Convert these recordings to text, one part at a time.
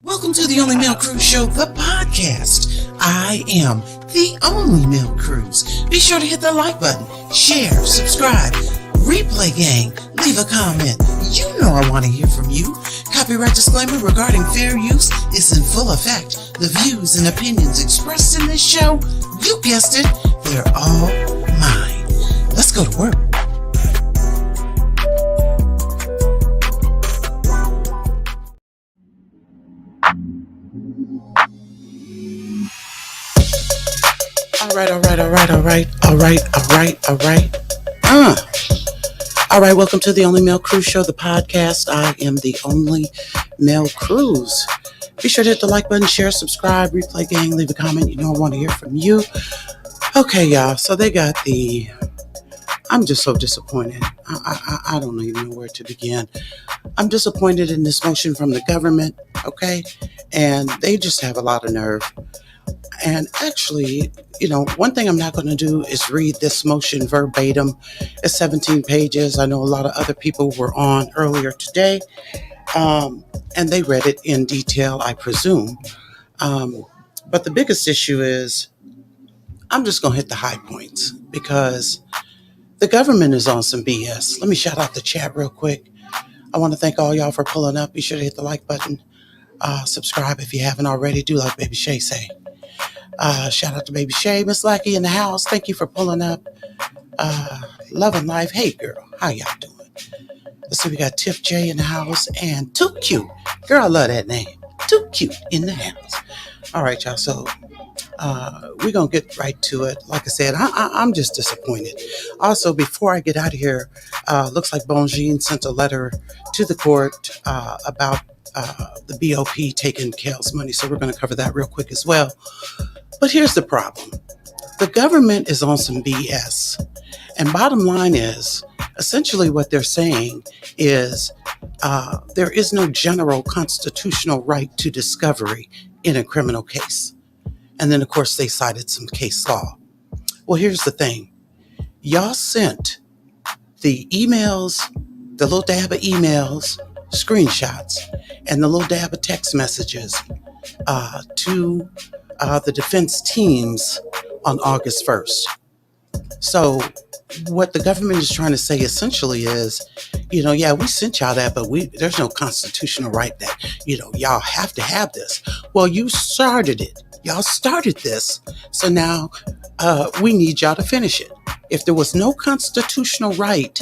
Welcome to the Only Male Cruise Show, the podcast. I am the only Male Cruise. Be sure to hit the like button, share, subscribe, replay gang, leave a comment. You know I want to hear from you. Copyright disclaimer regarding fair use is in full effect. The views and opinions expressed in this show, you guessed it, they're all mine. Let's go to work. All right, welcome to the Only Male Cruise Show, the podcast. I am the only Male Cruise. Be sure to hit the like button, share, subscribe, replay gang, leave a comment. You know I want to hear from you. Okay, y'all, so they got I'm just so disappointed. I don't even know where to begin. I'm disappointed in this motion from the government, okay? And they just have a lot of nerve. And actually, one thing I'm not going to do is read this motion verbatim. It's 17 pages. I know a lot of other people were on earlier today, and they read it in detail, I presume. But the biggest issue is I'm just going to hit the high points because the government is on some BS. Let me shout out the chat real quick. I want to thank all y'all for pulling up. Be sure to hit the like button. Subscribe if you haven't already. Do like Baby Shay say. Shout out to Baby Shay, Miss Lackey in the house. Thank you for pulling up. Love and Life. Hey, girl. How y'all doing? Let's see. We got Tiff J in the house and Too Cute. Girl, I love that name. Too Cute in the house. All right, y'all. So we're going to get right to it. Like I said, I'm just disappointed. Also, before I get out of here, looks like Bonjean sent a letter to the court about the BOP taking Kale's money. So we're going to cover that real quick as well. But here's the problem. The government is on some BS. And bottom line is, essentially what they're saying is there is no general constitutional right to discovery in a criminal case. And then, of course, they cited some case law. Well, here's the thing. Y'all sent the emails, the little dab of emails, screenshots, and the little dab of text messages to the defense teams on August 1st. So what the government is trying to say essentially is, we sent y'all that, but there's no constitutional right that, y'all have to have this. Well, you started it. Y'all started this. So now we need y'all to finish it. If there was no constitutional right,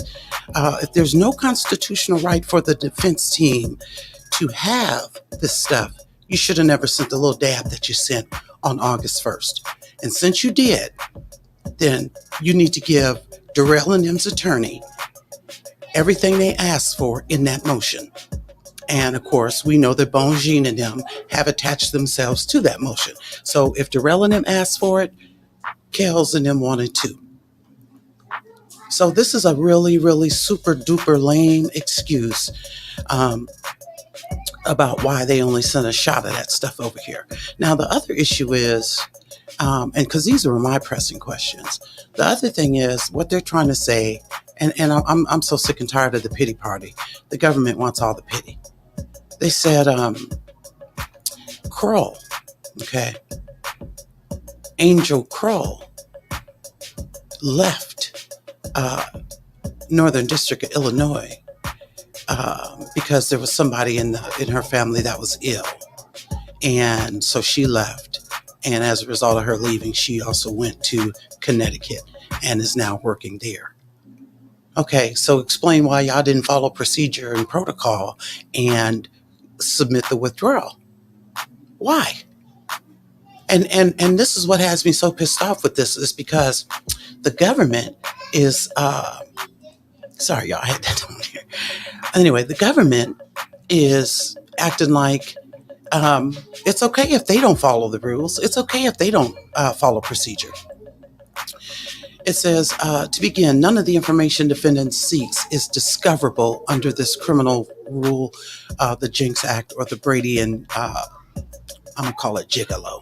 if there's no constitutional right for the defense team to have this stuff, you should have never sent the little dab that you sent on August 1st. And since you did, then you need to give Darrell and them's attorney everything they asked for in that motion. And of course, we know that Bonjean and them have attached themselves to that motion. So if Darrell and them asked for it, Kales and them wanted to. So this is a really, really super duper lame excuse about why they only sent a shot of that stuff over here. Now, the other issue is, and because these are my pressing questions, the other thing is what they're trying to say, and I'm so sick and tired of the pity party. The government wants all the pity. They said, Kroll, okay, Angel Kroll left Northern District of Illinois because there was somebody in her family that was ill. And so she left. And as a result of her leaving, she also went to Connecticut and is now working there. Okay, so explain why y'all didn't follow procedure and protocol and submit the withdrawal. Why? And this is what has me so pissed off with this is because the government is sorry y'all, I had that on here. Anyway, the government is acting like it's okay if they don't follow the rules. It's okay if they don't follow procedure. It says, to begin, none of the information defendant seeks is discoverable under this criminal rule, the Jinx Act or the Brady and I'm going to call it Gigolo.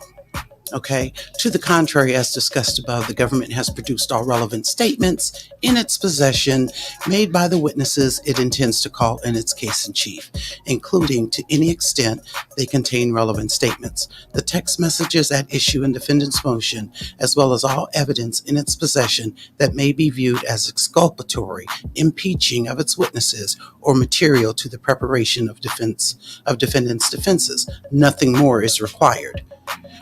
Okay. To the contrary, as discussed above, the government has produced all relevant statements in its possession made by the witnesses it intends to call in its case in chief, including to any extent they contain relevant statements. The text messages at issue in defendant's motion, as well as all evidence in its possession that may be viewed as exculpatory, impeaching of its witnesses, or material to the preparation of defendant's defenses. Nothing more is required.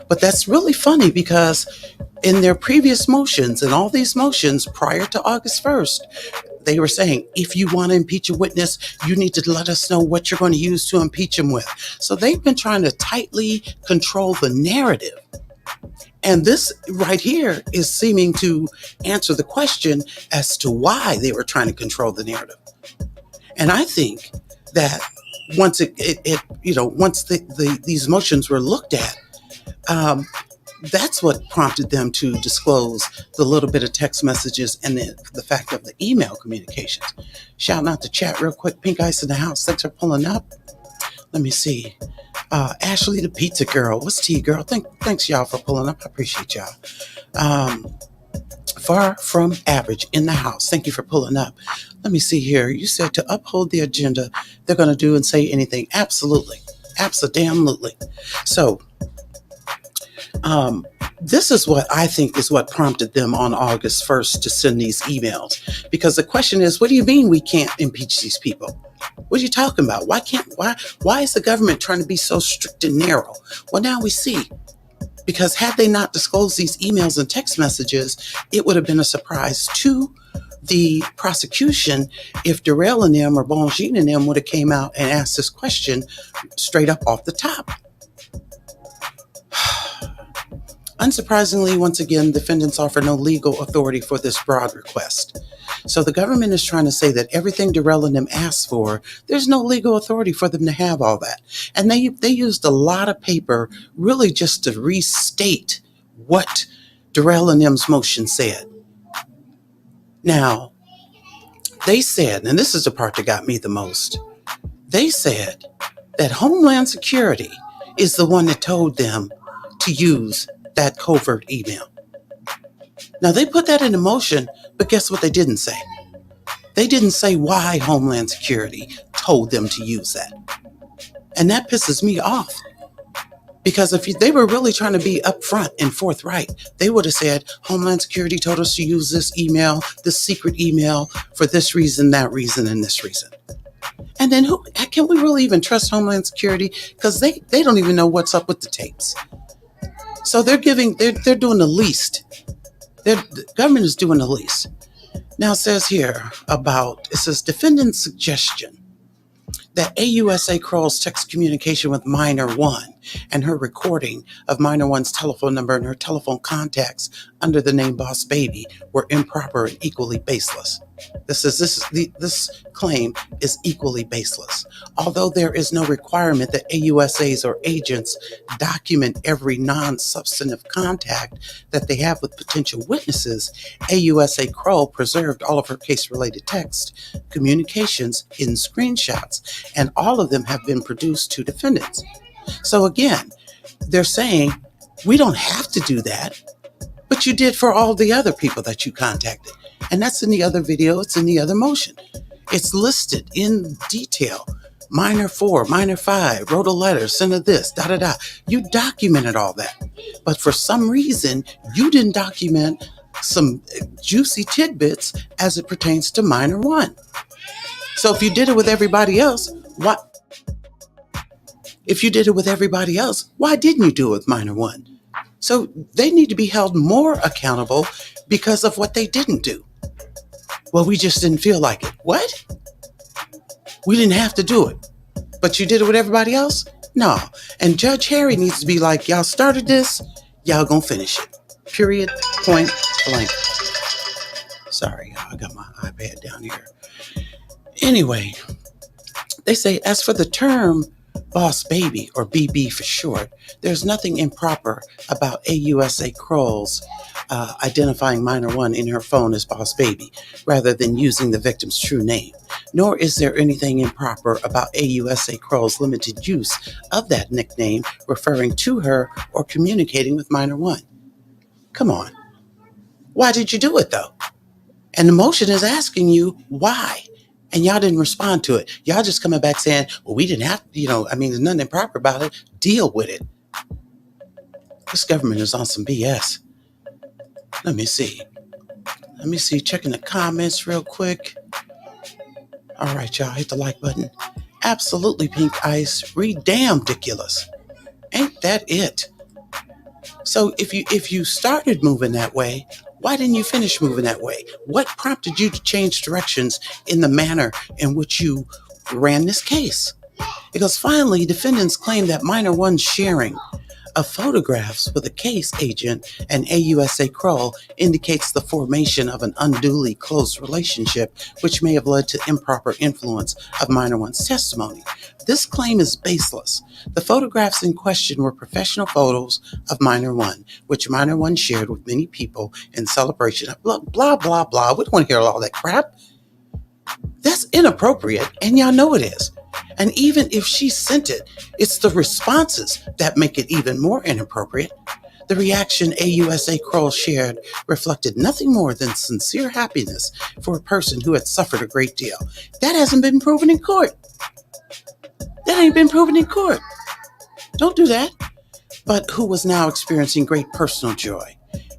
But that's really funny because in their previous motions and all these motions prior to August 1st, they were saying, if you want to impeach a witness, you need to let us know what you're going to use to impeach him with. So they've been trying to tightly control the narrative. And this right here is seeming to answer the question as to why they were trying to control the narrative. And I think that once these motions were looked at, that's what prompted them to disclose the little bit of text messages and the fact of the email communications. Shout out to chat real quick. Pink Ice in the house. Thanks for pulling up. Let me see. Ashley the pizza girl. What's tea, girl? Thanks y'all for pulling up. I appreciate y'all. Far from average in the house. Thank you for pulling up. Let me see here. You said to uphold the agenda, they're going to do and say anything. Absolutely. Absolutely. So, this is what I think is what prompted them on August 1st to send these emails. Because the question is, what do you mean we can't impeach these people? What are you talking about? Why is the government trying to be so strict and narrow? Well, now we see. Because had they not disclosed these emails and text messages, it would have been a surprise to the prosecution if Darrell and them or Bongine and them would have came out and asked this question straight up off the top. Unsurprisingly, once again, defendants offer no legal authority for this broad request. So the government is trying to say that everything Darrell and them asked for, there's no legal authority for them to have all that. And they used a lot of paper really just to restate what Darrell and them's motion said. Now, they said, and this is the part that got me the most, they said that Homeland Security is the one that told them to use that covert email. Now, they put that into motion, but guess what they didn't say? They didn't say why Homeland Security told them to use that. And that pisses me off. Because if they were really trying to be upfront and forthright, they would have said, Homeland Security told us to use this email, this secret email, for this reason, that reason, and this reason. And then can we really even trust Homeland Security? Because they don't even know what's up with the tapes. So they're doing the least. The government is doing the least. Now it says here it says defendant's suggestion that AUSA Kroll's text communication with Minor One and her recording of Minor One's telephone number and her telephone contacts under the name Boss Baby were improper and equally baseless. This claim is equally baseless. Although there is no requirement that AUSAs or agents document every non-substantive contact that they have with potential witnesses, AUSA Kroll preserved all of her case-related text communications in screenshots, and all of them have been produced to defendants. So again, they're saying, we don't have to do that, but you did for all the other people that you contacted. And that's in the other video. It's in the other motion. It's listed in detail. Minor 4, Minor 5, wrote a letter, sent a this, da-da-da. You documented all that. But for some reason, you didn't document some juicy tidbits as it pertains to Minor 1. So if you did it with everybody else, why? If you did it with everybody else, why didn't you do it with Minor 1? So they need to be held more accountable because of what they didn't do. Well, we just didn't feel like it. What? We didn't have to do it, but you did it with everybody else? No. And Judge Harry needs to be like, y'all started this, y'all gonna finish it. Period, point blank. Sorry, I got my iPad down here. Anyway, they say, as for the term Boss Baby, or BB for short, there's nothing improper about AUSA Kroll's identifying minor one in her phone as Boss Baby, rather than using the victim's true name. Nor is there anything improper about AUSA Kroll's limited use of that nickname referring to her or communicating with minor one. Come on. Why did you do it, though? And the motion is asking you why. And y'all didn't respond to it. Y'all just coming back saying, well, we didn't have, there's nothing improper about it. Deal with it. This government is on some BS. Let me see. Checking the comments real quick. All right, y'all, hit the like button. Absolutely pink ice. Damn ridiculous. Ain't that it? So if you started moving that way, why didn't you finish moving that way? What prompted you to change directions in the manner in which you ran this case? Because finally, defendants claim that minor one's sharing of photographs with a case agent and AUSA Kroll indicates the formation of an unduly close relationship, which may have led to improper influence of minor one's testimony. This claim is baseless. The photographs in question were professional photos of minor one, which minor one shared with many people in celebration of blah, blah, blah, blah. We don't want to hear all that crap. That's inappropriate, and y'all know it is. And even if she sent it, it's the responses that make it even more inappropriate. The reaction AUSA Kroll shared reflected nothing more than sincere happiness for a person who had suffered a great deal. That hasn't been proven in court. That ain't been proven in court. Don't do that. But who was now experiencing great personal joy.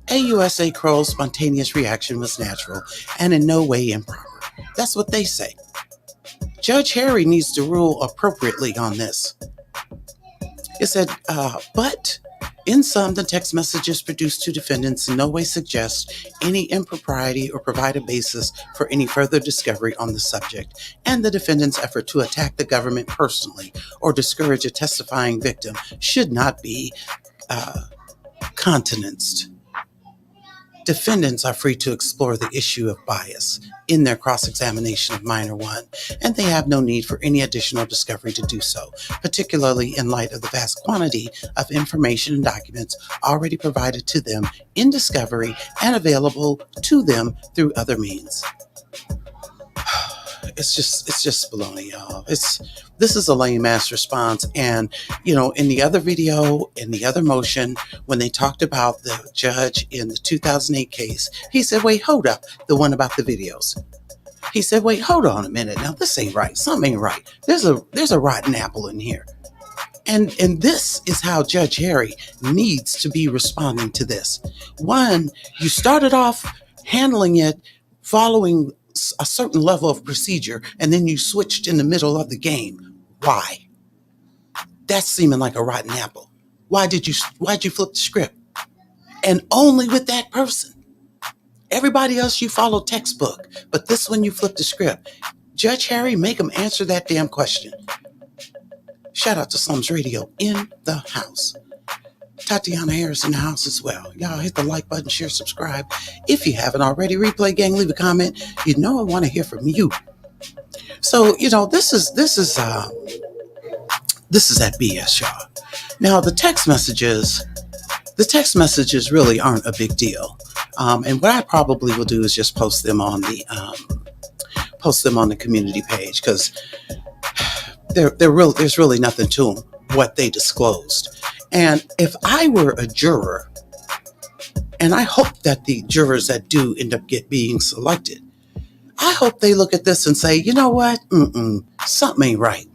AUSA Kroll's spontaneous reaction was natural and in no way improper. That's what they say. Judge Harry needs to rule appropriately on this. It said, but in sum, the text messages produced to defendants in no way suggest any impropriety or provide a basis for any further discovery on the subject, and the defendant's effort to attack the government personally or discourage a testifying victim should not be countenanced. Defendants are free to explore the issue of bias in their cross-examination of minor one, and they have no need for any additional discovery to do so, particularly in light of the vast quantity of information and documents already provided to them in discovery and available to them through other means. It's just baloney, y'all. This is a lame ass response. And, in the other video, in the other motion, when they talked about the judge in the 2008 case, he said, wait, hold up. The one about the videos. He said, wait, hold on a minute. Now, this ain't right. Something ain't right. There's a rotten apple in here. And this is how Judge Harry needs to be responding to this. One, you started off handling it following a certain level of procedure, and then you switched in the middle of the game. Why? That's seeming like a rotten apple. Why'd you flip the script? And only with that person. Everybody else you follow textbook, but this one you flip the script. Judge Harry, make him answer that damn question. Shout out to Slums Radio in the house. Tatiana Harris in the house as well. Y'all hit the like button, share, subscribe. If you haven't already, Replay Gang, leave a comment. I want to hear from you. So, this is that BS, y'all. Now, the text messages really aren't a big deal. And what I probably will do is just post them on the community page, because there's really nothing to them, what they disclosed. And if I were a juror, and I hope that the jurors that do end up being selected, I hope they look at this and say, you know what? Something ain't right.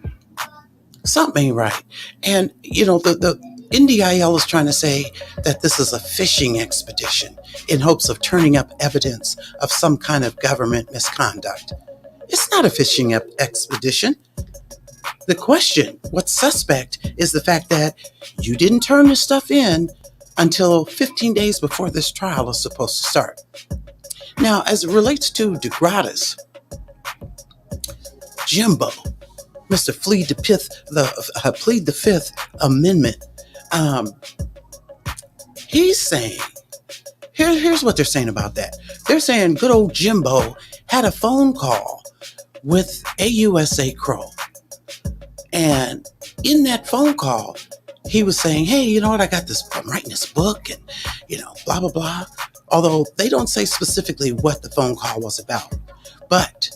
Something ain't right. And, the NDIL is trying to say that this is a fishing expedition in hopes of turning up evidence of some kind of government misconduct. It's not a fishing expedition. The question, what's suspect, is the fact that you didn't turn the stuff in until 15 days before this trial is supposed to start. Now, as it relates to DeGratis, Jimbo, Mr. Plead the Fifth Amendment, he's saying, here's what they're saying about that. They're saying good old Jimbo had a phone call with AUSA Kroll. And in that phone call, he was saying, hey, you know what? I'm writing this book and, blah, blah, blah. Although they don't say specifically what the phone call was about. But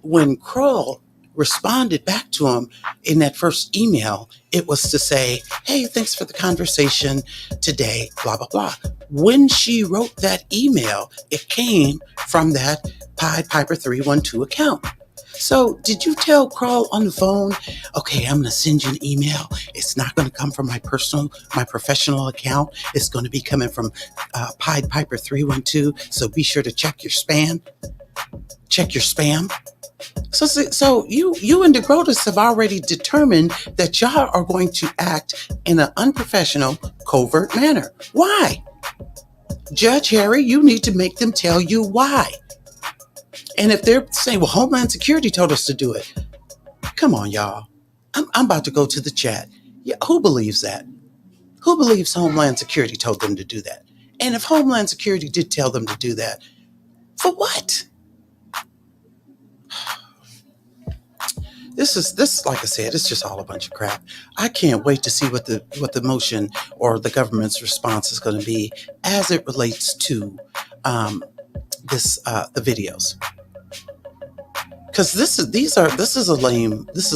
when Kroll responded back to him in that first email, it was to say, hey, thanks for the conversation today, blah, blah, blah. When she wrote that email, it came from that Pied Piper 312 account. So did you tell Kroll on the phone, okay, I'm going to send you an email. It's not going to come from my professional account. It's going to be coming from Pied Piper 312. So be sure to check your spam. Check your spam. So you and DeGrotus have already determined that y'all are going to act in an unprofessional, covert manner. Why? Judge Harry, you need to make them tell you why. And if they're saying, well, Homeland Security told us to do it. Come on, y'all. I'm about to go to the chat. Yeah, who believes that? Who believes Homeland Security told them to do that? And if Homeland Security did tell them to do that, for what? This, like I said, it's just all a bunch of crap. I can't wait to see what the motion or the government's response is going to be as it relates to the videos. Because this is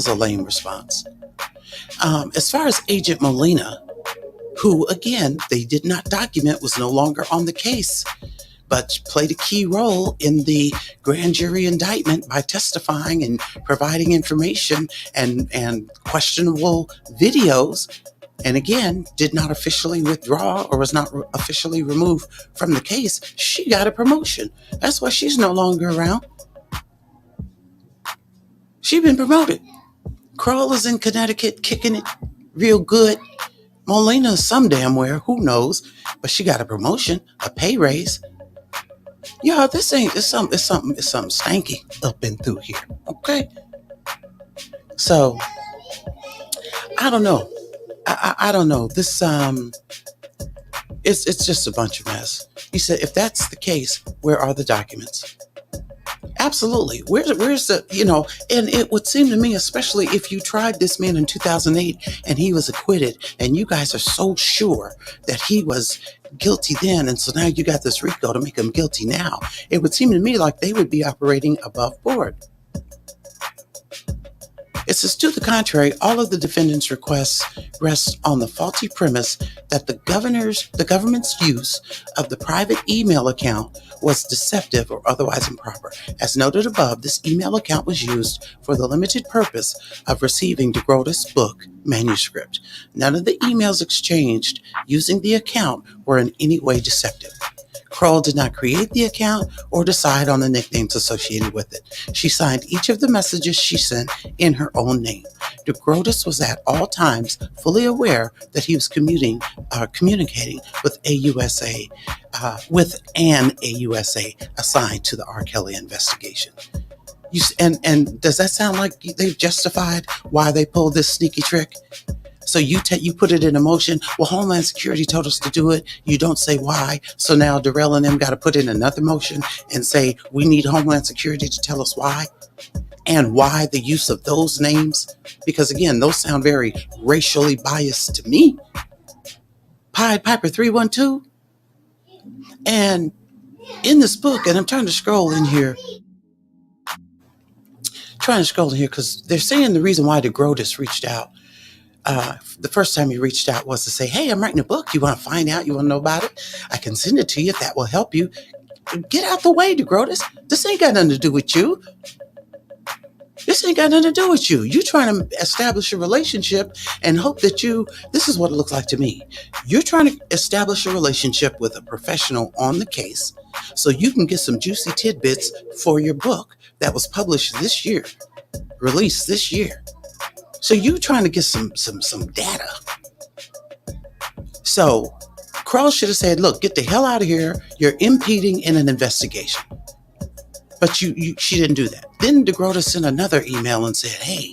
a lame response. As far as Agent Molina, who again they did not document, was no longer on the case, but played a key role in the grand jury indictment by testifying and providing information and questionable videos, and again did not officially withdraw or was not officially removed from the case. She got a promotion. That's why she's no longer around. She's been promoted. Kroll is in Connecticut kicking it real good. Molina is some damn where, who knows? But she got a promotion, a pay raise. Y'all, it's something stanky up and through here. Okay. So I don't know. I don't know. This it's just a bunch of mess. He said, if that's the case, where are the documents? Absolutely. Where's the, and it would seem to me, especially if you tried this man in 2008 and he was acquitted and you guys are so sure that he was guilty then. And so now you got this RICO to make him guilty now. It would seem to me like they would be operating above board. It says, to the contrary, all of the defendants' requests rest on the faulty premise that the government's use of the private email account was deceptive or otherwise improper. As noted above, this email account was used for the limited purpose of receiving DeGrotus' book manuscript. None of the emails exchanged using the account were in any way deceptive. Kroll did not create the account or decide on the nicknames associated with it. She signed each of the messages she sent in her own name. DeGrotus was at all times fully aware that he was communicating with an AUSA assigned to the R. Kelly investigation. And does that sound like they've justified why they pulled this sneaky trick? So you put it in motion. Well, Homeland Security told us to do it. You don't say why. So now Darrell and them got to put in another motion and say, we need Homeland Security to tell us why. And why the use of those names? Because again, those sound very racially biased to me. Pied Piper 312. And in this book, and I'm trying to scroll in here because they're saying the reason why DeGrotus reached out. The first time he reached out was to say, hey, I'm writing a book. You want to find out? You want to know about it? I can send it to you if that will help you. Get out the way, DeGrotus. This ain't got nothing to do with you. You're trying to establish a relationship and hope that this is what it looks like to me. You're trying to establish a relationship with a professional on the case so you can get some juicy tidbits for your book that was published this year, released this year. So you trying to get some data. So Kroll should have said, look, get the hell out of here. You're impeding in an investigation. But she didn't do that. Then DeGrotus sent another email and said, hey,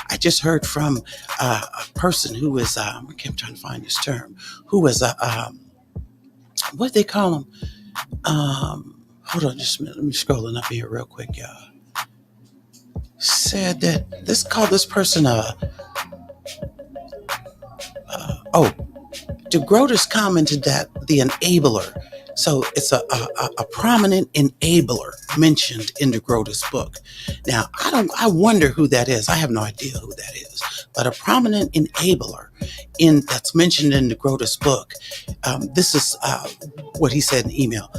I just heard from a person who is, I'm trying to find this term, who is what they call him? Hold on just a minute. Let me scrolling up here real quick, y'all. said that this called this person oh, DeGrotus commented that the enabler. So it's a prominent enabler mentioned in DeGrotus' book. Now, I wonder who that is. I have no idea who that is. But a prominent enabler that's mentioned in DeGrotus' book. This is what he said in email.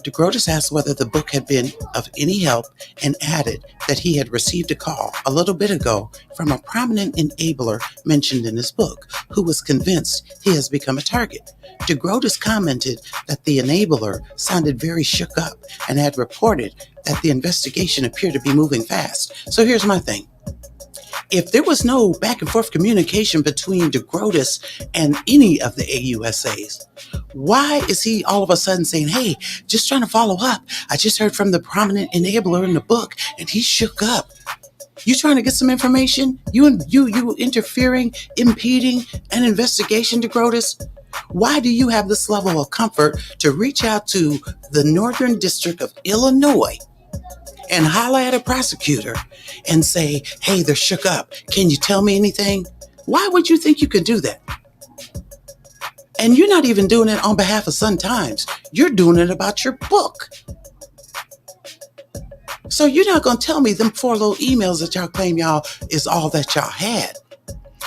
DeGrotus asked whether the book had been of any help and added that he had received a call a little bit ago from a prominent enabler mentioned in his book who was convinced he has become a target. DeGrotus commented that the enabler sounded very shook up and had reported that the investigation appeared to be moving fast. So here's my thing. If there was no back and forth communication between DeGrotus and any of the AUSAs, why is he all of a sudden saying, hey, just trying to follow up? I just heard from the prominent enabler in the book and he shook up. You trying to get some information? You interfering, impeding an investigation, DeGrotus? Why do you have this level of comfort to reach out to the Northern District of Illinois and holler at a prosecutor and say, hey, they're shook up. Can you tell me anything? Why would you think you could do that? And you're not even doing it on behalf of Sun Times. You're doing it about your book. So you're not going to tell me them 4 little emails that y'all claim y'all is all that y'all had,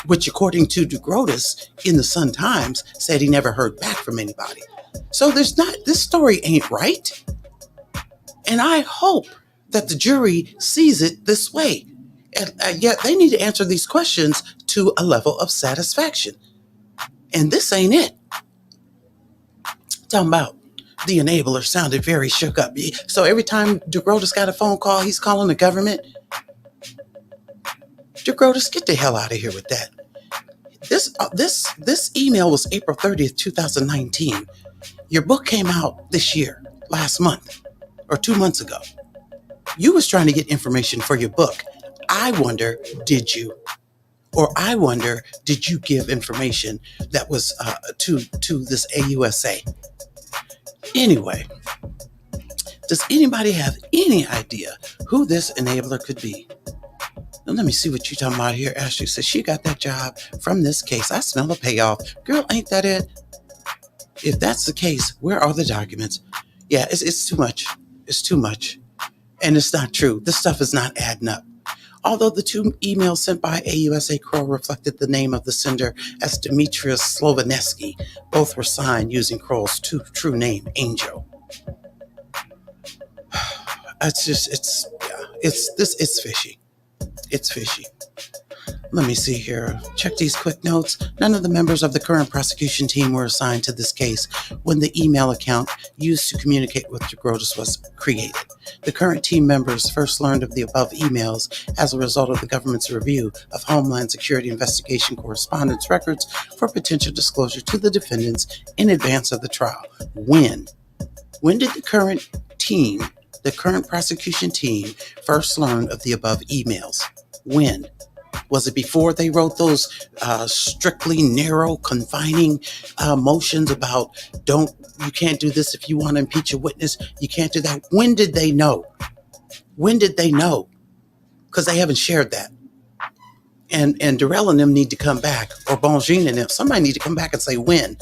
which according to DeGrotus in the Sun Times said he never heard back from anybody. So this story ain't right. And I hope that the jury sees it this way. And yet they need to answer these questions to a level of satisfaction. And this ain't it. Talking about the enabler sounded very shook up. So every time DeGrotus got a phone call, he's calling the government. DeGrotus, get the hell out of here with that. This email was April 30th, 2019. Your book came out this year, last month, or 2 months ago. You was trying to get information for your book. I wonder, did you? Or I wonder, did you give information that was to this AUSA? Anyway, does anybody have any idea who this enabler could be? Now, let me see what you're talking about here. Ashley says she got that job from this case. I smell a payoff. Girl, ain't that it? If that's the case, where are the documents? Yeah, it's too much. It's too much. And it's not true. This stuff is not adding up. Although the 2 emails sent by AUSA Kroll reflected the name of the sender as Demetrius Slovaneski, both were signed using Kroll's true name, Angel. It's fishy. It's fishy. Let me see here. Check these quick notes. None of the members of the current prosecution team were assigned to this case when the email account used to communicate with DeGrotus was created. The current team members first learned of the above emails as a result of the government's review of Homeland Security investigation correspondence records for potential disclosure to the defendants in advance of the trial. When? When did the current prosecution team first learn of the above emails? When? Was it before they wrote those strictly narrow, confining motions about you can't do this if you want to impeach a witness? You can't do that. When did they know? When did they know? Because they haven't shared that. And Darrell and them need to come back, or Bongine and them. Somebody need to come back and say when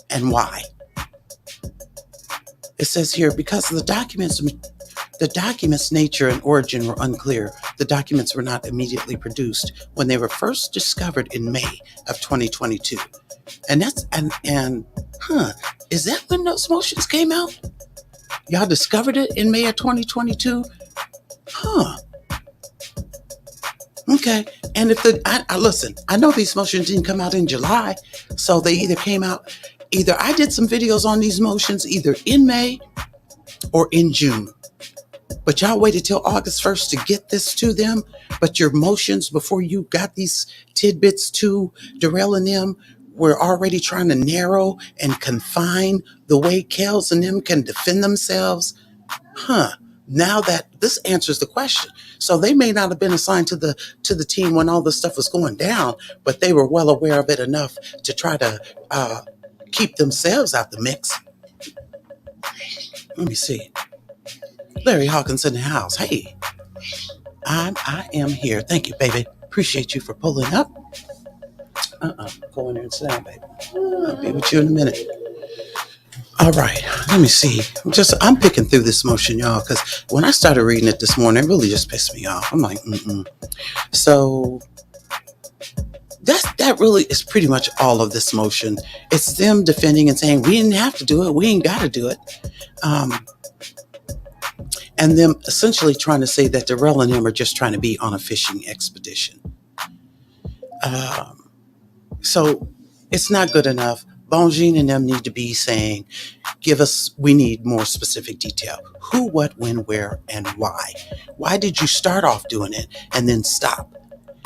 and why. It says here, because the documents' nature and origin were unclear, the documents were not immediately produced when they were first discovered in May of 2022. Is that when those motions came out? Y'all discovered it in May of 2022? Okay. And listen, I know these motions didn't come out in July, so they either came out, I did some videos on these motions either in May or in June. But y'all waited till August 1st to get this to them. But your motions before you got these tidbits to Darrell and them were already trying to narrow and confine the way Kels and them can defend themselves. Now that this answers the question. So they may not have been assigned to the team when all this stuff was going down, but they were well aware of it enough to try to keep themselves out the mix. Let me see. Larry Hawkins in the house. Hey, I am here. Thank you, baby. Appreciate you for pulling up. Go in there and sit down, baby. I'll be with you in a minute. All right, let me see. I'm picking through this motion, y'all, because when I started reading it this morning, it really just pissed me off. I'm like, So that really is pretty much all of this motion. It's them defending and saying we didn't have to do it, we ain't got to do it, and them essentially trying to say that Darrell and them are just trying to be on a fishing expedition. So it's not good enough. Bongine and them need to be saying, we need more specific detail. Who, what, when, where, and why. Why did you start off doing it and then stop?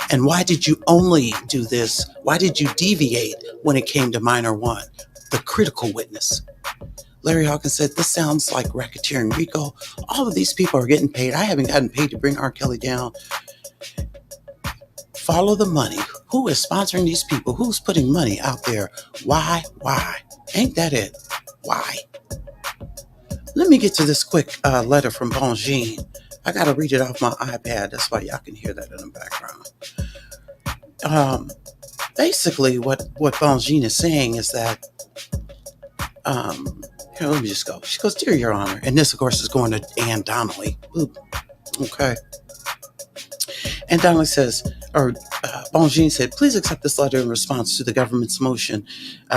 And why did you only do this? Why did you deviate when it came to minor one, the critical witness? Larry Hawkins said, this sounds like racketeering. Rico, all of these people are getting paid. I haven't gotten paid to bring R. Kelly down. Follow the money. Who is sponsoring these people? Who's putting money out there? Why? Ain't that it? Why? Let me get to this quick letter from Bongine. I got to read it off my iPad. That's why y'all can hear that in the background. Basically, what Bongine is saying is that, here, let me just go. She goes, dear Your Honor. And this, of course, is going to Ann Donnelly. Oop. Okay. And Donnelly says, Bongine said, please accept this letter in response to the government's motion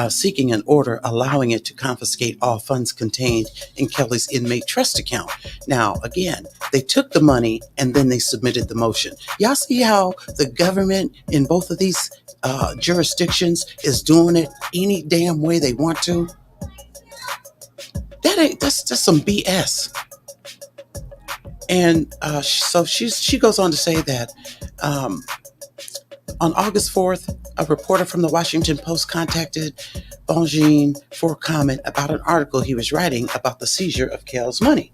seeking an order allowing it to confiscate all funds contained in Kelly's inmate trust account. Now, again, they took the money and then they submitted the motion. Y'all see how the government in both of these jurisdictions is doing it any damn way they want to? That's just some BS. And so she goes on to say that on August 4th, a reporter from the Washington Post contacted Bongine for comment about an article he was writing about the seizure of Kel's money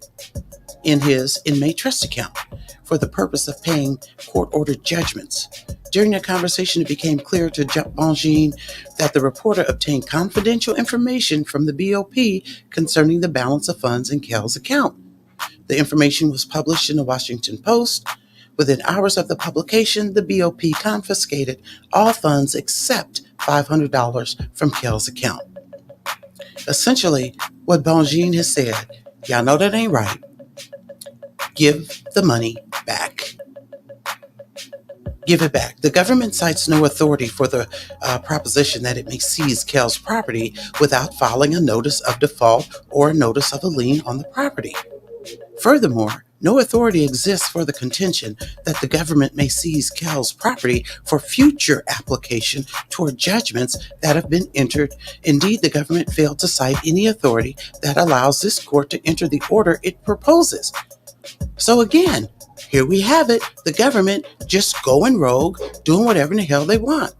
in his inmate trust account for the purpose of paying court-ordered judgments. During that conversation, it became clear to Bongine that the reporter obtained confidential information from the BOP concerning the balance of funds in Kel's account. The information was published in the Washington Post. Within hours of the publication, the BOP confiscated all funds except $500 from Kel's account. Essentially, what Bongine has said, y'all know that ain't right. Give the money back. Give it back. The government cites no authority for the proposition that it may seize Kel's property without filing a notice of default or a notice of a lien on the property. Furthermore, no authority exists for the contention that the government may seize Kel's property for future application toward judgments that have been entered. Indeed, the government failed to cite any authority that allows this court to enter the order it proposes. So again, here we have it, the government just going rogue, doing whatever in the hell they want.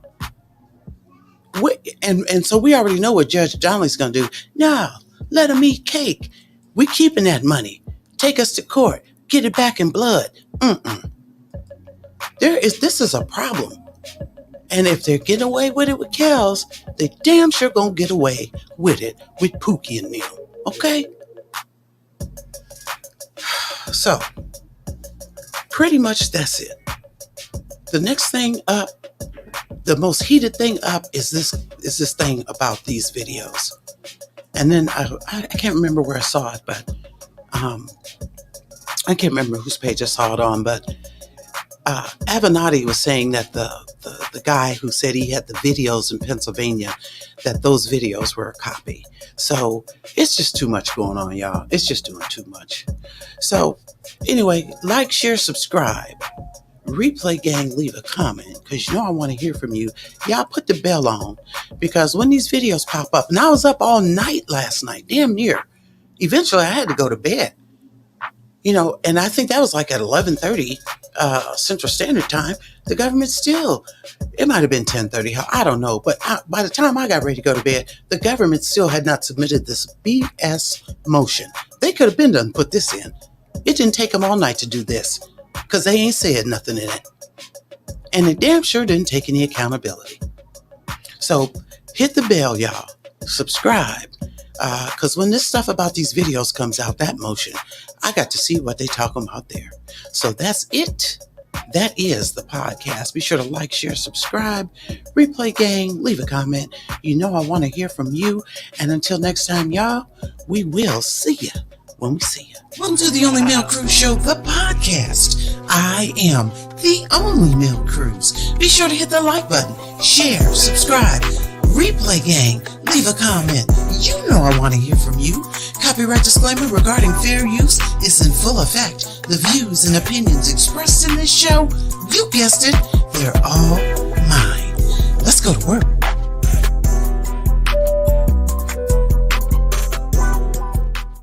And so we already know what Judge Donnelly's going to do. No, let them eat cake. We keeping that money. Take us to court. Get it back in blood. This is a problem. And if they're getting away with it with Kel's, they damn sure gonna get away with it with Pookie and them. Okay? So, pretty much that's it. The next thing up, the most heated thing up is this thing about these videos. And then I can't remember where I saw it, but I can't remember whose page I saw it on, but Avenatti was saying that the guy who said he had the videos in Pennsylvania, that those videos were a copy. So it's just too much going on, y'all. It's just doing too much. So anyway, like, share, subscribe. Replay gang, leave a comment, because you know I want to hear from you. Y'all put the bell on, because when these videos pop up, and I was up all night last night, damn near. Eventually I had to go to bed. And I think that was like at 11:30 Central Standard Time. The government still, it might have been 10:30, I don't know. But by the time I got ready to go to bed, the government still had not submitted this BS motion. They could have been done put this in. It didn't take them all night to do this, because they ain't said nothing in it. And they damn sure didn't take any accountability. So hit the bell, y'all. Subscribe. Because when this stuff about these videos comes out, that motion, I got to see what they talking about there. So that's it. That is the podcast. Be sure to like, share, subscribe, Replay Gang, leave a comment. You know I want to hear from you. And until next time, y'all, we will see you when we see you. Welcome to the Only Male Cruise Show, the podcast. I am the only Male Cruise. Be sure to hit the like button, share, subscribe, Replay Gang, leave a comment. You know I want to hear from you. Copyright disclaimer regarding fair use is in full effect. The views and opinions expressed in this show, you guessed it, they're all mine. Let's go to work.